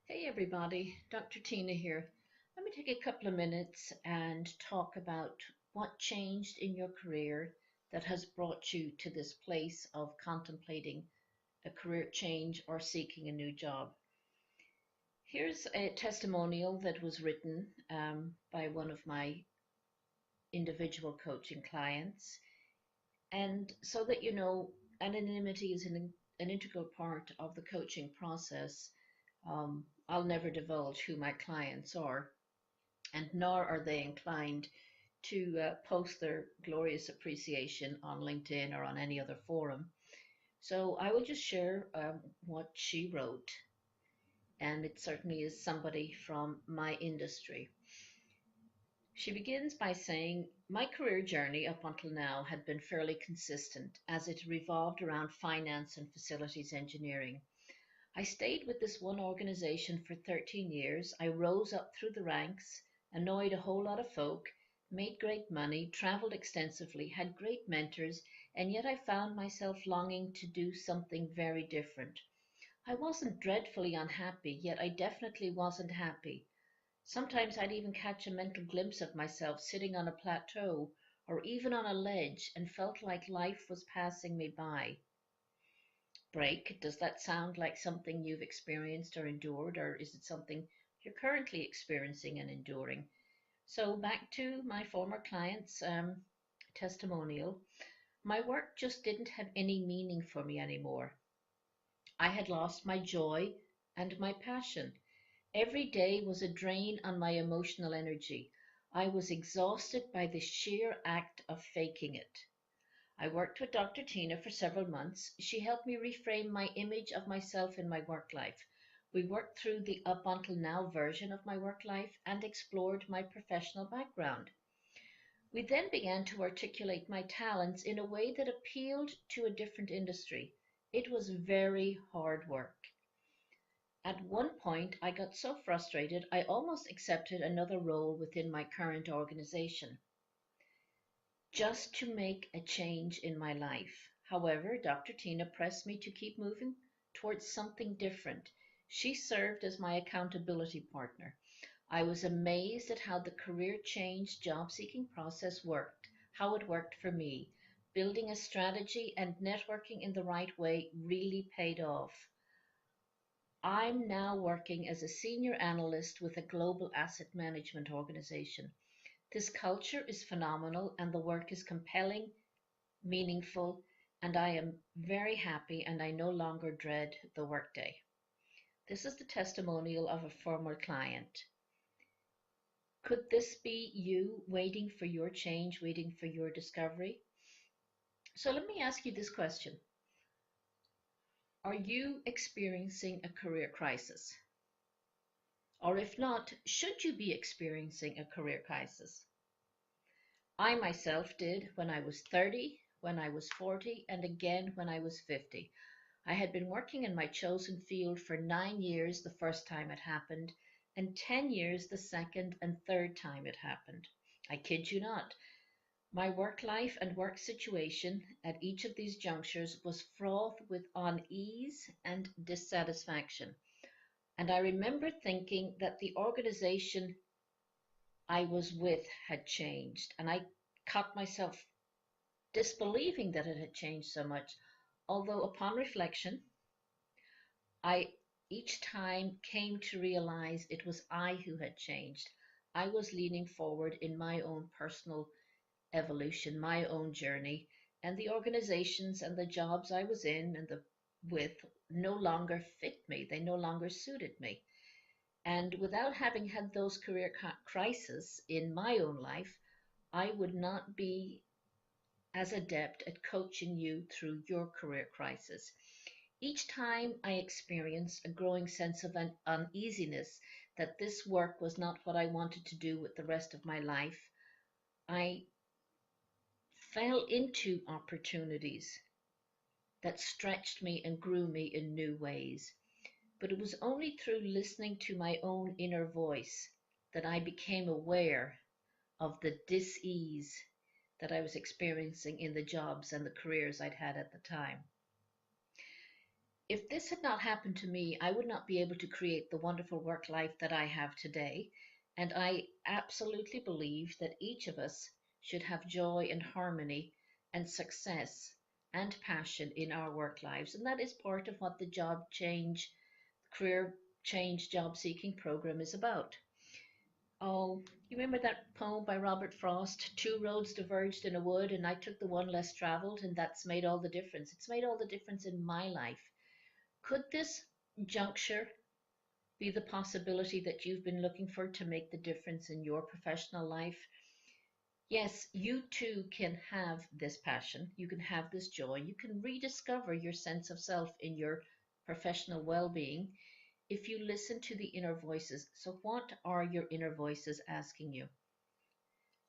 Hey everybody, Dr. Tina here. Let me take a couple of minutes and talk about what changed in your career that has brought you to this place of contemplating a career change or seeking a new job. Here's a testimonial that was written by one of my individual coaching clients. And so that you know, anonymity is an integral part of the coaching process. I'll never divulge who my clients are, and nor are they inclined to post their glorious appreciation on LinkedIn or on any other forum. So I will just share what she wrote, and it certainly is somebody from my industry. She begins by saying, my career journey up until now had been fairly consistent as it revolved around finance and facilities engineering. I stayed with this one organization for 13 years. I rose up through the ranks, annoyed a whole lot of folk, made great money, traveled extensively, had great mentors, and yet I found myself longing to do something very different. I wasn't dreadfully unhappy, yet I definitely wasn't happy. Sometimes I'd even catch a mental glimpse of myself sitting on a plateau or even on a ledge and felt like life was passing me by. Break, does that sound like something you've experienced or endured, or is it something you're currently experiencing and enduring? So, back to my former client's testimonial. My work just didn't have any meaning for me anymore. I had lost my joy and my passion. Every day was a drain on my emotional energy. I was exhausted by the sheer act of faking it. I worked with Dr. Tina for several months. She helped me reframe my image of myself in my work life. We worked through the up until now version of my work life and explored my professional background. We then began to articulate my talents in a way that appealed to a different industry. It was very hard work. At one point, I got so frustrated I almost accepted another role within my current organization, just to make a change in my life. However, Dr. Tina pressed me to keep moving towards something different. She served as my accountability partner. I was amazed at how the career change job seeking process worked, how it worked for me. Building a strategy and networking in the right way really paid off. I'm now working as a senior analyst with a global asset management organization. This culture is phenomenal and the work is compelling, meaningful, and I am very happy and I no longer dread the workday. This is the testimonial of a former client. Could this be you waiting for your change, waiting for your discovery? So let me ask you this question. Are you experiencing a career crisis? Or if not, should you be experiencing a career crisis? I myself did when I was 30, when I was 40, and again when I was 50. I had been working in my chosen field for 9 years the first time it happened, and 10 years the second and third time it happened. I kid you not. My work life and work situation at each of these junctures was fraught with unease and dissatisfaction. And I remember thinking that the organization I was with had changed, and I caught myself disbelieving that it had changed so much, although upon reflection, I each time came to realize it was I who had changed. I was leaning forward in my own personal evolution, my own journey, and the organizations and the jobs I was in and with no longer fit me. They no longer suited me. And without having had those career crises in my own life, I would not be as adept at coaching you through your career crisis. Each time I experienced a growing sense of an uneasiness that this work was not what I wanted to do with the rest of my life, I fell into opportunities that stretched me and grew me in new ways. But it was only through listening to my own inner voice that I became aware of the dis-ease that I was experiencing in the jobs and the careers I'd had at the time. If this had not happened to me, I would not be able to create the wonderful work life that I have today. And I absolutely believe that each of us should have joy and harmony and success and passion in our work lives. And that is part of what the job change, career change, job seeking program is about. Oh, you remember that poem by Robert Frost? Two roads diverged in a wood, and I took the one less traveled, and that's made all the difference. It's made all the difference in my life. Could this juncture be the possibility that you've been looking for to make the difference in your professional life? Yes, you too can have this passion, you can have this joy, you can rediscover your sense of self in your professional well being if you listen to the inner voices. So, what are your inner voices asking you?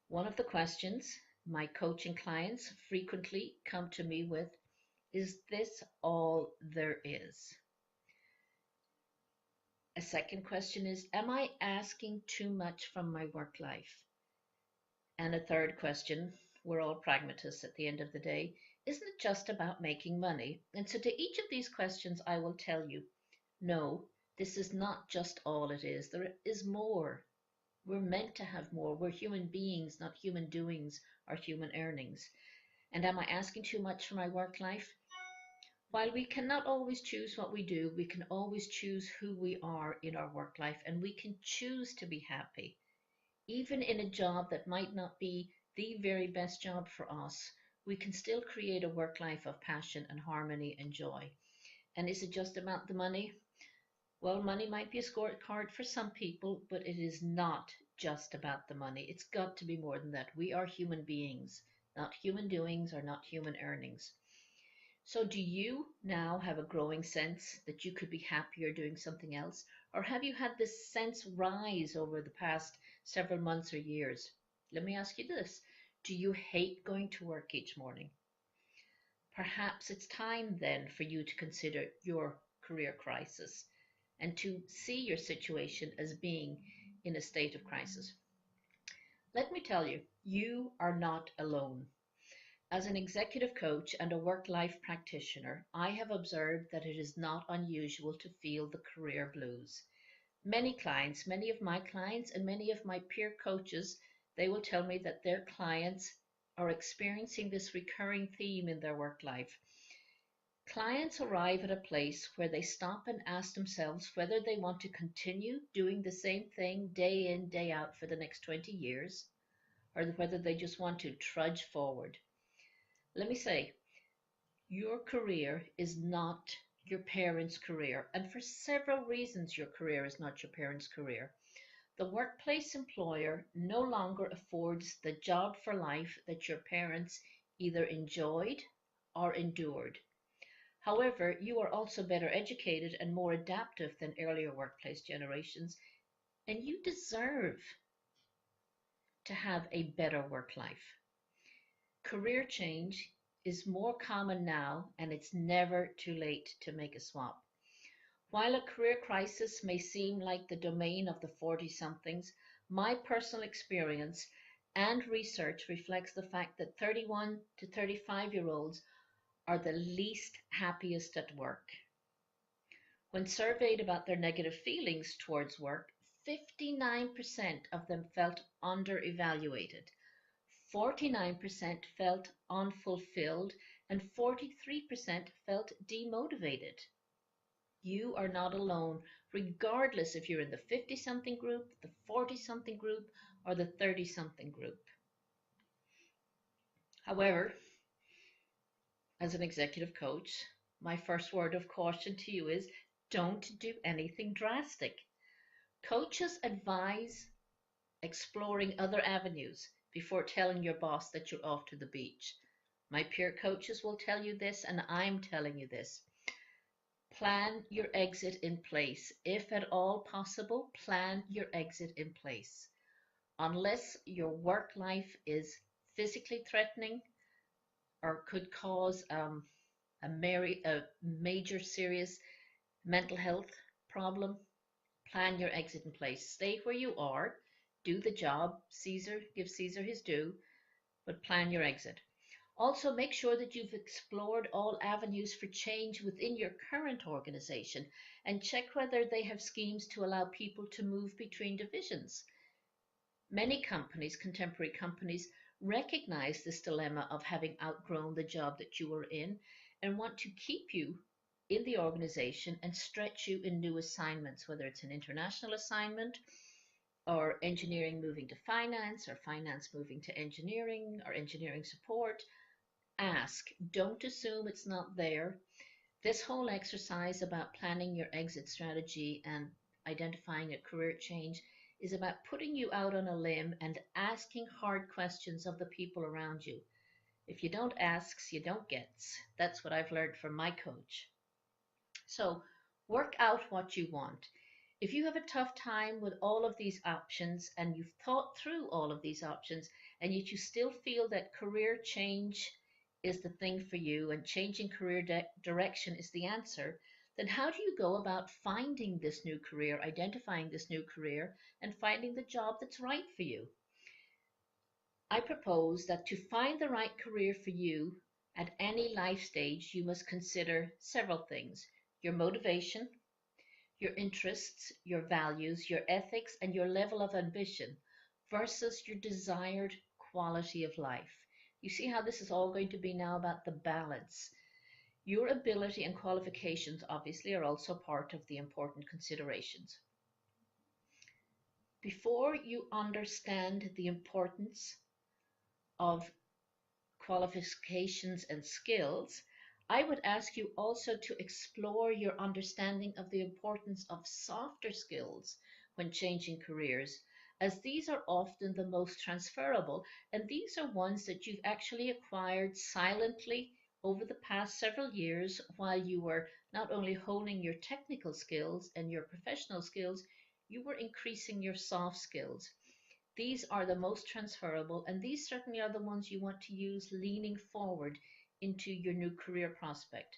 One of the questions my coaching clients frequently come to me with is this all there is? A second question is, am I asking too much from my work life? And a third question, we're all pragmatists at the end of the day, isn't it just about making money? And so to each of these questions, I will tell you, no, this is not just all it is. There is more. We're meant to have more. We're human beings, not human doings or human earnings. And am I asking too much for my work life? While we cannot always choose what we do, we can always choose who we are in our work life, and we can choose to be happy, even in a job that might not be the very best job for us. We can still create a work life of passion and harmony and joy. And is it just about the money? Well, money might be a scorecard for some people, but it is not just about the money. It's got to be more than that. We are human beings, not human doings or not human earnings. So, do you now have a growing sense that you could be happier doing something else? Or have you had this sense rise over the past several months or years? Let me ask you this. Do you hate going to work each morning? Perhaps it's time then for you to consider your career crisis and to see your situation as being in a state of crisis. Let me tell you, you are not alone. As an executive coach and a work life practitioner, I have observed that it is not unusual to feel the career blues. Many clients, many of my clients, and many of my peer coaches, they will tell me that their clients are experiencing this recurring theme in their work life. Clients arrive at a place where they stop and ask themselves whether they want to continue doing the same thing day in, day out for the next 20 years, or whether they just want to trudge forward. Let me say, your career is not your parents' career, and for several reasons, your career is not your parents' career. The workplace employer no longer affords the job for life that your parents either enjoyed or endured. However, you are also better educated and more adaptive than earlier workplace generations, and you deserve to have a better work life. Career change is more common now, and it's never too late to make a swap. While a career crisis may seem like the domain of the 40 somethings, my personal experience and research reflects the fact that 31 to 35-year-olds are the least happiest at work. When surveyed about their negative feelings towards work, 59% of them felt under-evaluated, 49% felt unfulfilled, and 43% felt demotivated. You are not alone, regardless if you're in the 50 something group, the 40 something group, or the 30 something group. However, as an executive coach, my first word of caution to you is don't do anything drastic. Coaches advise exploring other avenues before telling your boss that you're off to the beach. My peer coaches will tell you this, and I'm telling you this. Plan your exit in place. If at all possible, plan your exit in place. Unless your work life is physically threatening or could cause a major serious mental health problem, plan your exit in place. Stay where you are, do the job, give Caesar his due, but plan your exit. Also, make sure that you've explored all avenues for change within your current organization and check whether they have schemes to allow people to move between divisions. Many companies, contemporary companies, recognize this dilemma of having outgrown the job that you were in and want to keep you in the organization and stretch you in new assignments, whether it's an international assignment or engineering moving to finance or finance moving to engineering or engineering support. Ask, don't assume it's not there. This whole exercise about planning your exit strategy and identifying a career change is about putting you out on a limb and asking hard questions of the people around you. If you don't ask, you don't get. That's what I've learned from my coach. So work out what you want. If you have a tough time with all of these options and you've thought through all of these options and yet you still feel that career change is the thing for you and changing career direction is the answer, then how do you go about finding this new career, identifying this new career, and finding the job that's right for you? I propose that to find the right career for you at any life stage, you must consider several things: your motivation, your interests, your values, your ethics, and your level of ambition versus your desired quality of life. You see how this is all going to be now about the balance. Your ability and qualifications obviously are also part of the important considerations. Before you understand the importance of qualifications and skills, I would ask you also to explore your understanding of the importance of softer skills when changing careers, as these are often the most transferable, and these are ones that you've actually acquired silently over the past several years while you were not only honing your technical skills and your professional skills, you were increasing your soft skills. These are the most transferable, and these certainly are the ones you want to use leaning forward into your new career prospect.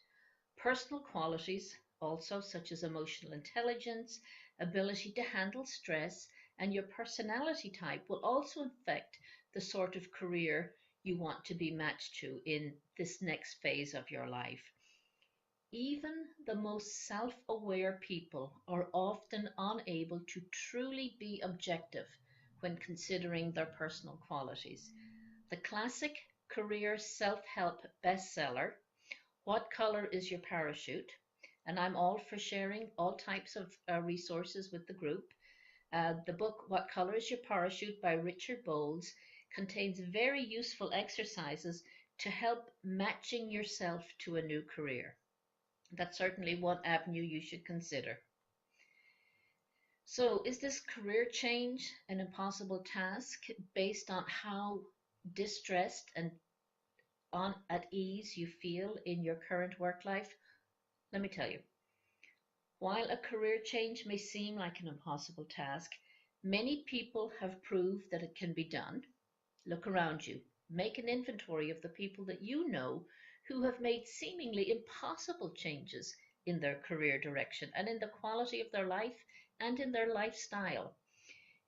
Personal qualities, also, such as emotional intelligence, ability to handle stress, and your personality type, will also affect the sort of career you want to be matched to in this next phase of your life. Even the most self aware people are often unable to truly be objective when considering their personal qualities. The classic career self help bestseller, What Color is Your Parachute? And I'm all for sharing all types of resources with the group. The book, What Color is Your Parachute by Richard Bowles, contains very useful exercises to help matching yourself to a new career. That's certainly one avenue you should consider. So, is this career change an impossible task based on how distressed and at ease you feel in your current work life? Let me tell you, while a career change may seem like an impossible task, many people have proved that it can be done. Look around you. Make an inventory of the people that you know who have made seemingly impossible changes in their career direction and in the quality of their life and in their lifestyle.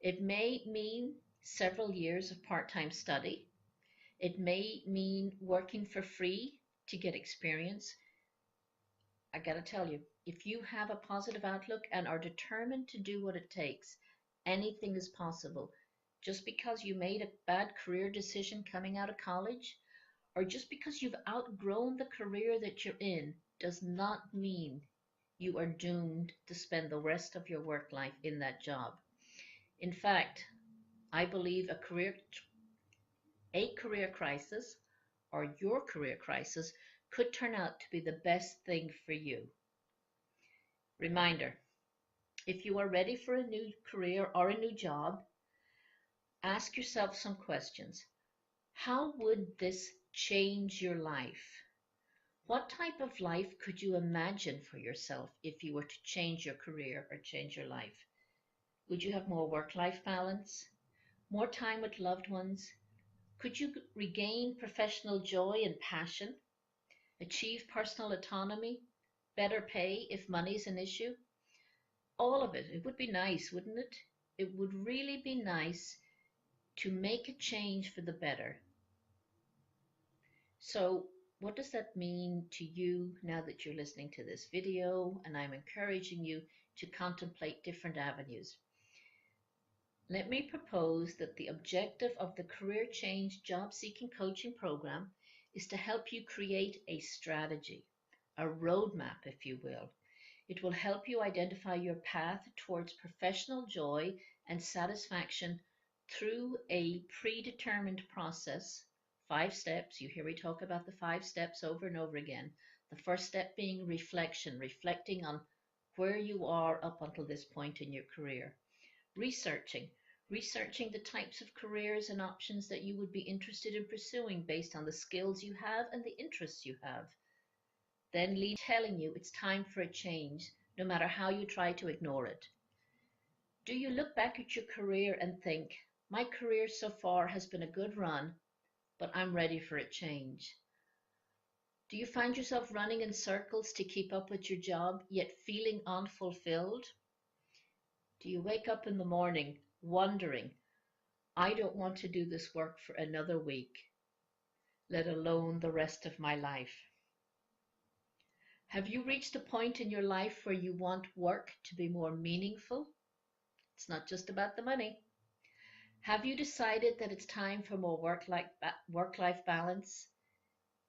It may mean several years of part time study. It may mean working for free to get experience. I gotta tell you, if you have a positive outlook and are determined to do what it takes, anything is possible. Just because you made a bad career decision coming out of college, or just because you've outgrown the career that you're in, does not mean you are doomed to spend the rest of your work life in that job. In fact, I believe a career crisis or your career crisis could turn out to be the best thing for you. Reminder, if you are ready for a new career or a new job, ask yourself some questions. How would this change your life? What type of life could you imagine for yourself if you were to change your career or change your life? Would you have more work-life balance? More time with loved ones? Could you regain professional joy and passion? Achieve personal autonomy? Better pay if money's an issue? All of it. It would be nice, wouldn't it? It would really be nice to make a change for the better. So, what does that mean to you now that you're listening to this video? And I'm encouraging you to contemplate different avenues. Let me propose that the objective of the Career Change Job Seeking Coaching Program is to help you create a strategy, a roadmap, if you will. It will help you identify your path towards professional joy and satisfaction through a predetermined process. 5 steps. You hear me talk about the 5 steps over and over again. The first step being reflection, reflecting on where you are up until this point in your career. Researching, researching the types of careers and options that you would be interested in pursuing based on the skills you have and the interests you have. Then lead telling you it's time for a change, no matter how you try to ignore it. Do you look back at your career and think, my career so far has been a good run, but I'm ready for a change? Do you find yourself running in circles to keep up with your job, yet feeling unfulfilled? Do you wake up in the morning wondering, I don't want to do this work for another week, let alone the rest of my life? Have you reached a point in your life where you want work to be more meaningful? It's not just about the money. Have you decided that it's time for more work-life balance?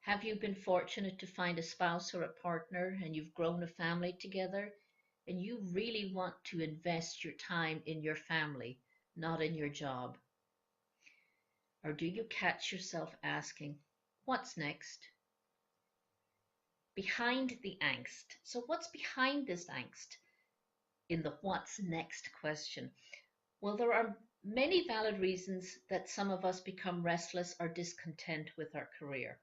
Have you been fortunate to find a spouse or a partner and you've grown a family together and you really want to invest your time in your family, not in your job? Or do you catch yourself asking, what's next? Behind the angst. So what's behind this angst in the what's next question? Well, there are many valid reasons that some of us become restless or discontent with our career.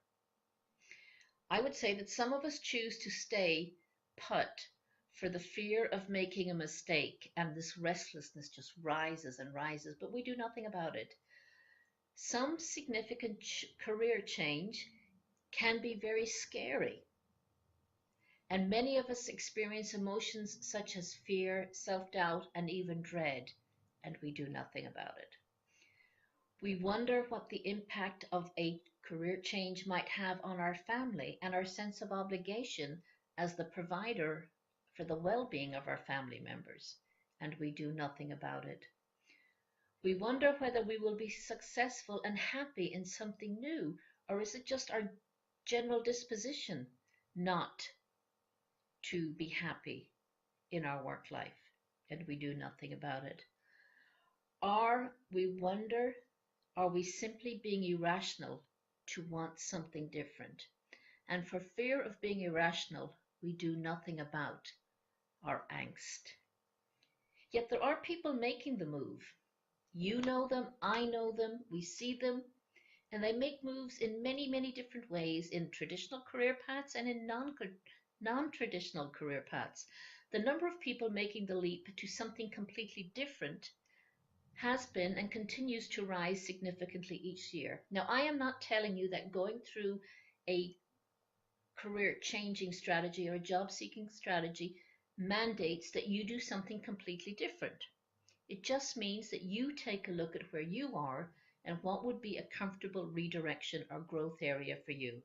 I would say that some of us choose to stay put for the fear of making a mistake, and this restlessness just rises and rises, but we do nothing about it. Some significant career change can be very scary, and many of us experience emotions such as fear, self-doubt, and even dread, and we do nothing about it. We wonder what the impact of a career change might have on our family and our sense of obligation as the provider for the well-being of our family members, and we do nothing about it. We wonder whether we will be successful and happy in something new, or is it just our general disposition not to be happy in our work life, and we do nothing about it. Or we wonder, are we simply being irrational to want something different? And for fear of being irrational, we do nothing about our angst. Yet there are people making the move. You know them, I know them, we see them, and they make moves in many, many different ways in traditional career paths and in non-traditional career paths. The number of people making the leap to something completely different has been and continues to rise significantly each year. Now, I am not telling you that going through a career changing strategy or a job seeking strategy mandates that you do something completely different. It just means that you take a look at where you are and what would be a comfortable redirection or growth area for you.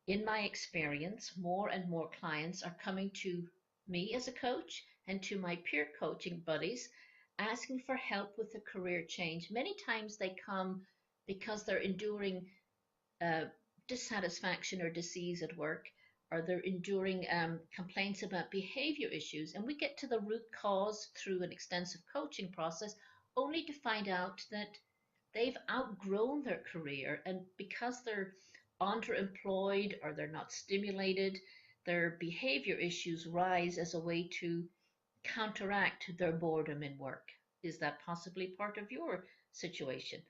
In my experience, more and more clients are coming to me as a coach and to my peer coaching buddies asking for help with a career change. Many times they come because they're enduring dissatisfaction or disease at work, or they're enduring complaints about behavior issues. And we get to the root cause through an extensive coaching process, only to find out that they've outgrown their career. And because they're underemployed or they're not stimulated, their behavior issues rise as a way to counteract their boredom in work. Is that possibly part of your situation?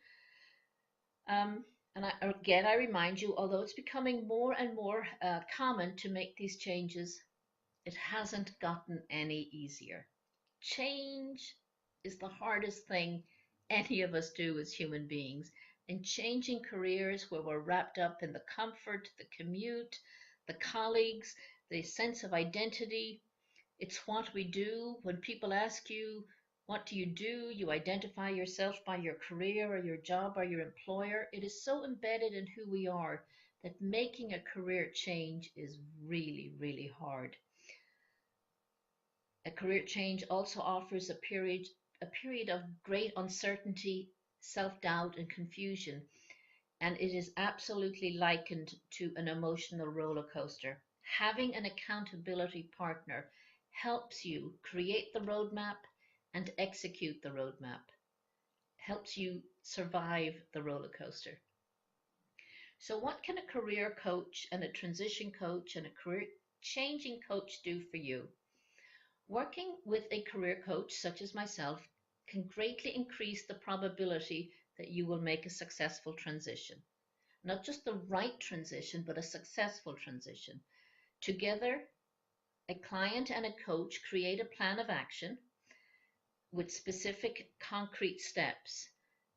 And I remind you, although it's becoming more and more common to make these changes, it hasn't gotten any easier. Change is the hardest thing any of us do as human beings. And changing careers where we're wrapped up in the comfort, the commute, the colleagues, the sense of identity, it's what we do. When people ask you, what do? You identify yourself by your career or your job or your employer. It is so embedded in who we are that making a career change is really, really hard. A career change also offers a period of great uncertainty, self-doubt, and confusion, and it is absolutely likened to an emotional roller coaster. Having an accountability partner helps you create the roadmap and execute the roadmap, helps you survive the roller coaster. So, what can a career coach and a transition coach and a career changing coach do for you? Working with a career coach, such as myself, can greatly increase the probability that you will make a successful transition. Not just the right transition, but a successful transition. Together, a client and a coach create a plan of action with specific concrete steps.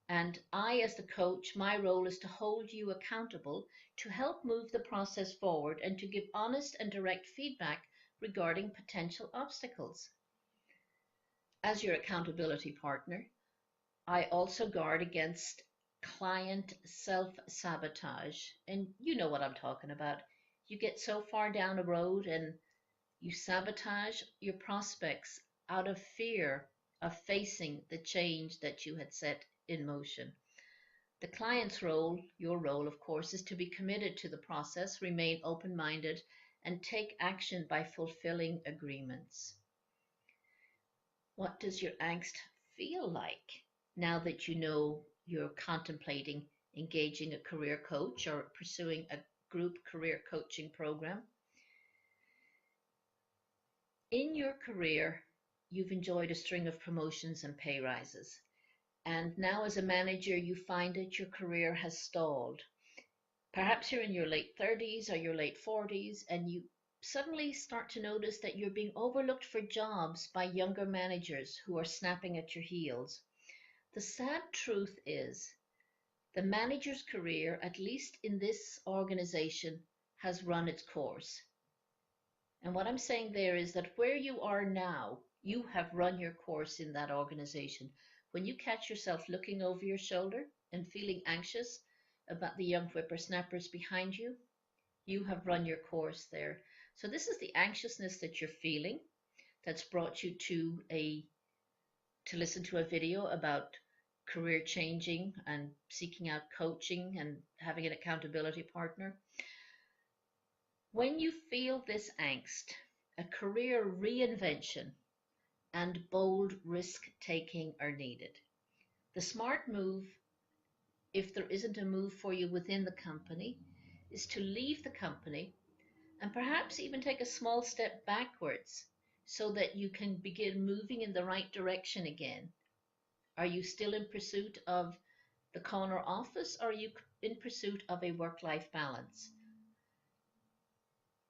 And I, as the coach, my role is to hold you accountable, to help move the process forward, and to give honest and direct feedback regarding potential obstacles. As your accountability partner, I also guard against client self sabotage. And you know what I'm talking about. You get so far down a road and you sabotage your prospects out of fear of facing the change that you had set in motion. The client's role, your role, of course, is to be committed to the process, remain open minded, and take action by fulfilling agreements. What does your angst feel like now that you know you're contemplating engaging a career coach or pursuing a group career coaching program? In your career, you've enjoyed a string of promotions and pay rises. And now, as a manager, you find that your career has stalled. Perhaps you're in your late 30s or your late 40s, and you suddenly start to notice that you're being overlooked for jobs by younger managers who are snapping at your heels. The sad truth is, the manager's career, at least in this organization, has run its course. And what I'm saying there is that where you are now, you have run your course in that organization. When you catch yourself looking over your shoulder and feeling anxious about the young whippersnappers behind you, you have run your course there. So this is the anxiousness that you're feeling that's brought you to listen to a video about career changing and seeking out coaching and having an accountability partner. When you feel this angst, a career reinvention and bold risk taking are needed. The smart move, if there isn't a move for you within the company, is to leave the company and perhaps even take a small step backwards so that you can begin moving in the right direction again. Are you still in pursuit of the corner office, or are you in pursuit of a work-life balance?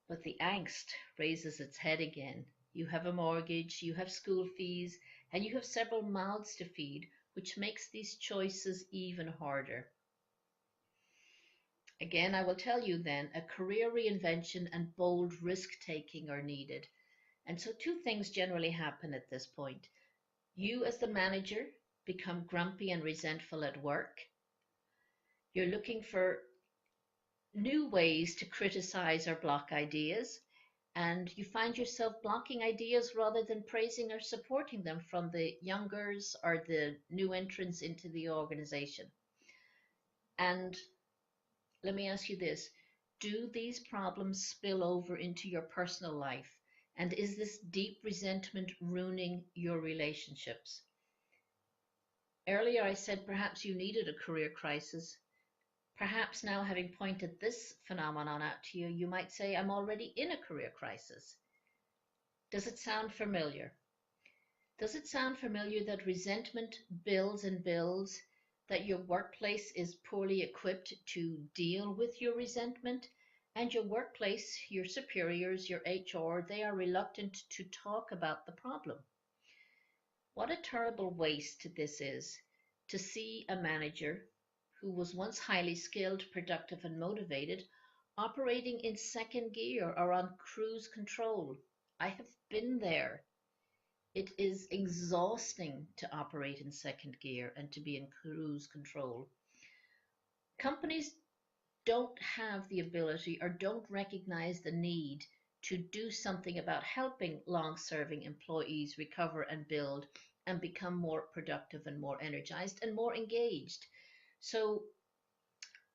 But the angst raises its head again. You have a mortgage, you have school fees, and you have several mouths to feed, which makes these choices even harder. Again, I will tell you then, a career reinvention and bold risk-taking are needed. And so two things generally happen at this point. You, as the manager, become grumpy and resentful at work. You're looking for new ways to criticize or block ideas, and you find yourself blocking ideas rather than praising or supporting them from the youngers or the new entrants into the organization. And let me ask you this. Do these problems spill over into your personal life? And is this deep resentment ruining your relationships? Earlier I said perhaps you needed a career crisis. Perhaps now, having pointed this phenomenon out to you, you might say, I'm already in a career crisis. Does it sound familiar? Does it sound familiar that resentment builds and builds, that your workplace is poorly equipped to deal with your resentment, and your workplace, your superiors, your HR, they are reluctant to talk about the problem? What a terrible waste this is, to see a manager who was once highly skilled, productive, and motivated, operating in second gear or on cruise control. I have been there. It is exhausting to operate in second gear and to be in cruise control. Companies don't have the ability or don't recognize the need to do something about helping long serving employees recover and build and become more productive and more energized and more engaged. So,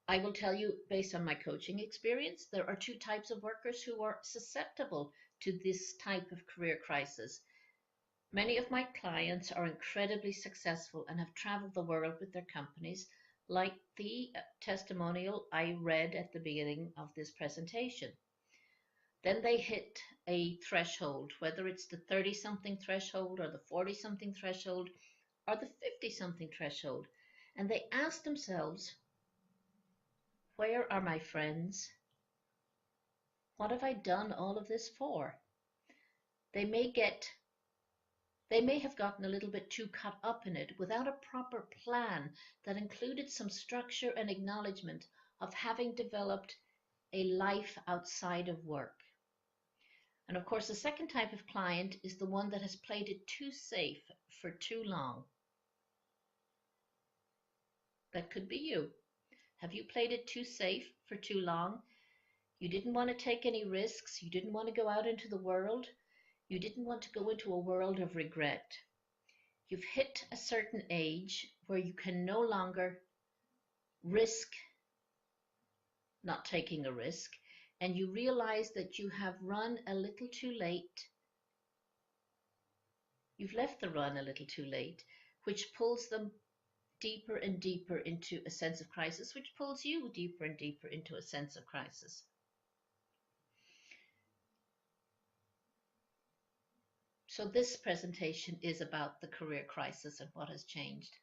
I will tell you, based on my coaching experience, there are two types of workers who are susceptible to this type of career crisis. Many of my clients are incredibly successful and have traveled the world with their companies, like the testimonial I read at the beginning of this presentation. Then they hit a threshold, whether it's the 30 something threshold or the 40 something threshold or the 50 something threshold, and they ask themselves, where are my friends? What have I done all of this for? They may get They may have gotten a little bit too caught up in it without a proper plan that included some structure and acknowledgement of having developed a life outside of work. And of course, the second type of client is the one that has played it too safe for too long. That could be you. Have you played it too safe for too long? You didn't want to take any risks. You didn't want to go out into the world. You didn't want to go into a world of regret. You've hit a certain age where you can no longer risk not taking a risk, and you realize that you have run a little too late. You've left the run a little too late, which pulls them deeper and deeper into a sense of crisis, which pulls you deeper and deeper into a sense of crisis. So this presentation is about the career crisis and what has changed.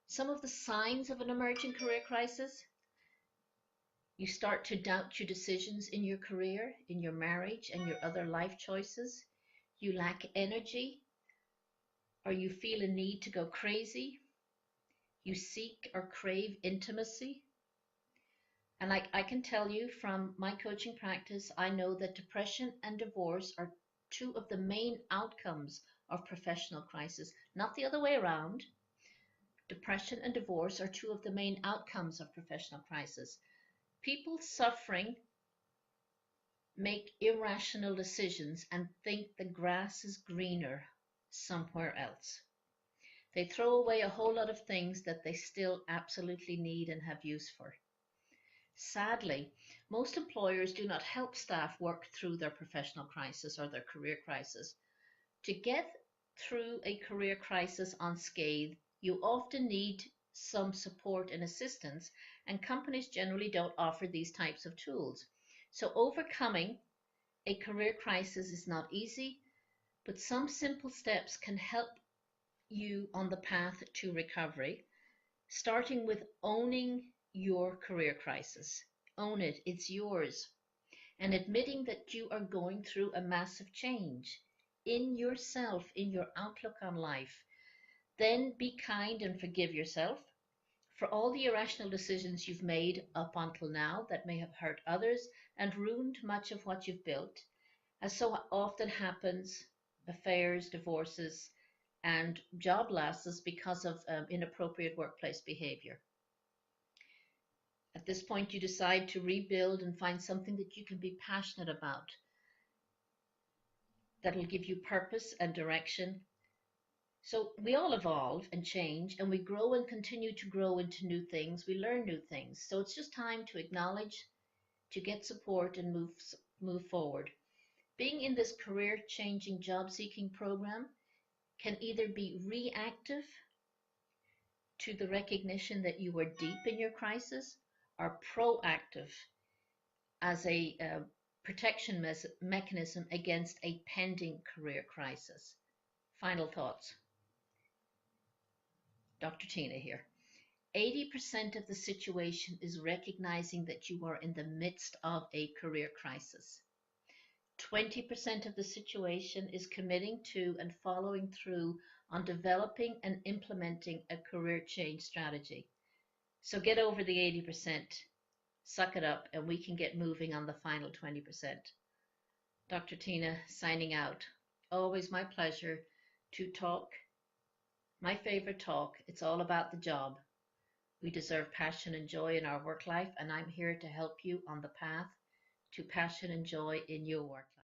Some of the signs of an emerging career crisis: you start to doubt your decisions in your career, in your marriage, and your other life choices. You lack energy, or you feel a need to go crazy. You seek or crave intimacy. And I can tell you from my coaching practice, I know that depression and divorce are two of the main outcomes of professional crisis, not the other way around. Depression and divorce are two of the main outcomes of professional crisis. People suffering make irrational decisions and think the grass is greener somewhere else. They throw away a whole lot of things that they still absolutely need and have use for. Sadly, most employers do not help staff work through their professional crisis or their career crisis. To get through a career crisis unscathed, you often need some support and assistance, and companies generally don't offer these types of tools. So overcoming a career crisis is not easy, but some simple steps can help you on the path to recovery, starting with owning your career crisis. Own it, it's yours. And admitting that you are going through a massive change in yourself, in your outlook on life. Then be kind and forgive yourself for all the irrational decisions you've made up until now that may have hurt others and ruined much of what you've built. As so often happens, affairs, divorces, and job losses because of inappropriate workplace behavior. At this point, you decide to rebuild and find something that you can be passionate about, that will give you purpose and direction. So we all evolve and change, and we grow and continue to grow into new things. We learn new things. So it's just time to acknowledge, to get support, and move forward. Being in this career-changing job-seeking program can either be reactive to the recognition that you are deep in your crisis, or proactive as a protection mechanism against a pending career crisis. Final thoughts. Dr. Tina here. 80% of the situation is recognizing that you are in the midst of a career crisis. 20% of the situation is committing to and following through on developing and implementing a career change strategy. So get over the 80%, suck it up, and we can get moving on the final 20%. Dr. Tina signing out. Always my pleasure to talk. My favorite talk. It's all about the job. We deserve passion and joy in our work life, and I'm here to help you on the path to passion and joy in your work life.